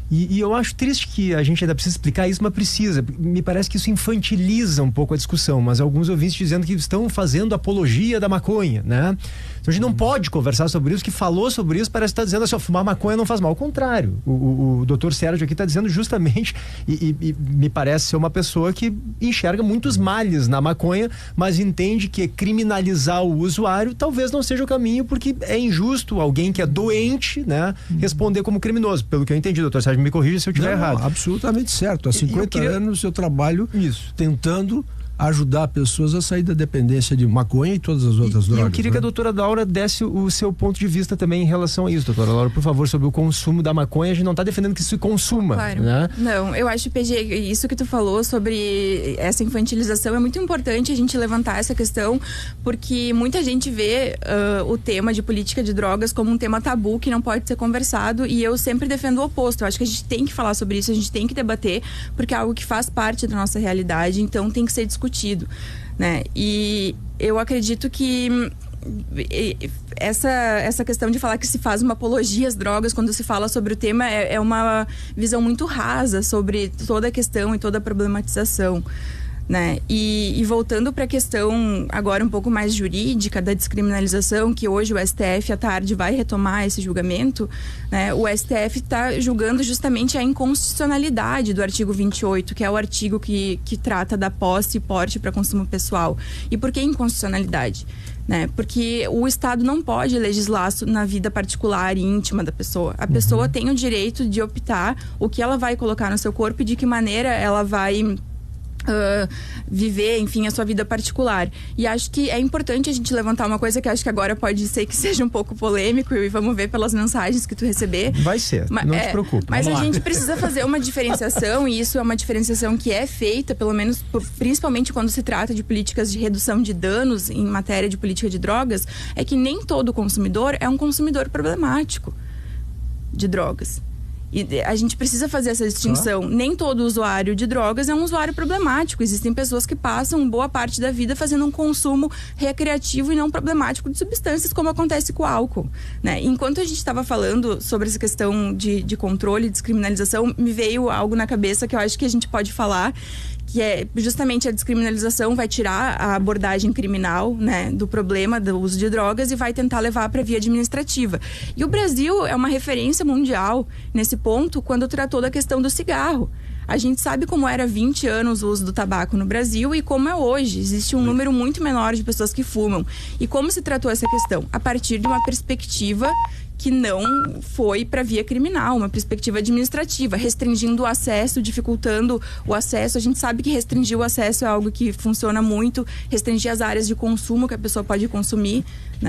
E eu acho triste que a gente ainda precisa explicar isso, mas precisa. Me parece que isso infantiliza um pouco a discussão, mas alguns ouvintes dizendo que estão fazendo apologia da maconha, né? Então a gente não pode conversar sobre isso, que falou sobre isso, parece que está dizendo assim, fumar maconha não faz mal. Ao contrário, o doutor Sérgio aqui está dizendo justamente, e me parece ser uma pessoa que enxerga muitos males na maconha, mas entende que criminalizar o usuário talvez não seja o caminho, porque é injusto alguém que é doente, né, responder como criminoso. Pelo que eu entendi, doutor Sérgio, me corrija se eu estiver errado. Absolutamente certo. Há 50 anos eu trabalho tentando ajudar pessoas a sair da dependência de maconha e todas as outras drogas. Eu queria que a doutora Laura desse o seu ponto de vista também em relação a isso, doutora Laura, por favor, sobre o consumo da maconha. A gente não está defendendo que se consuma, claro, né? Não, eu acho, PG, isso que tu falou sobre essa infantilização é muito importante a gente levantar essa questão, porque muita gente vê o tema de política de drogas como um tema tabu que não pode ser conversado, e eu sempre defendo o oposto. Eu acho que a gente tem que falar sobre isso, a gente tem que debater, porque é algo que faz parte da nossa realidade, então tem que ser discutido, né? E eu acredito que essa questão de falar que se faz uma apologia às drogas quando se fala sobre o tema é uma visão muito rasa sobre toda a questão e toda a problematização, né? E voltando para a questão agora um pouco mais jurídica da descriminalização, que hoje o STF à tarde vai retomar esse julgamento, né? O STF está julgando justamente a inconstitucionalidade do artigo 28, que é o artigo que trata da posse e porte para consumo pessoal. E por que inconstitucionalidade? Né? Porque o Estado não pode legislar na vida particular e íntima da pessoa. A pessoa tem o direito de optar o que ela vai colocar no seu corpo e de que maneira ela vai viver, enfim, a sua vida particular. E acho que é importante a gente levantar uma coisa que acho que agora pode ser que seja um pouco polêmico, e vamos ver pelas mensagens que tu receber. Vai ser, não te preocupe. Mas a gente precisa fazer uma diferenciação, e isso é uma diferenciação que é feita, pelo menos, principalmente quando se trata de políticas de redução de danos em matéria de política de drogas, é que nem todo consumidor é um consumidor problemático de drogas. E a gente precisa fazer essa distinção. Nem todo usuário de drogas é um usuário problemático. Existem pessoas que passam boa parte da vida fazendo um consumo recreativo e não problemático de substâncias, como acontece com o álcool, né? Enquanto a gente estava falando sobre essa questão de controle e descriminalização, me veio algo na cabeça que eu acho que a gente pode falar, que é justamente a descriminalização vai tirar a abordagem criminal, né, do problema do uso de drogas e vai tentar levar para a via administrativa. E o Brasil é uma referência mundial nesse ponto quando tratou da questão do cigarro. A gente sabe como era há 20 anos o uso do tabaco no Brasil e como é hoje. Existe um número muito menor de pessoas que fumam. E como se tratou essa questão? A partir de uma perspectiva que não foi para via criminal, uma perspectiva administrativa, restringindo o acesso, dificultando o acesso. A gente sabe que restringir o acesso é algo que funciona muito, restringir as áreas de consumo que a pessoa pode consumir, né?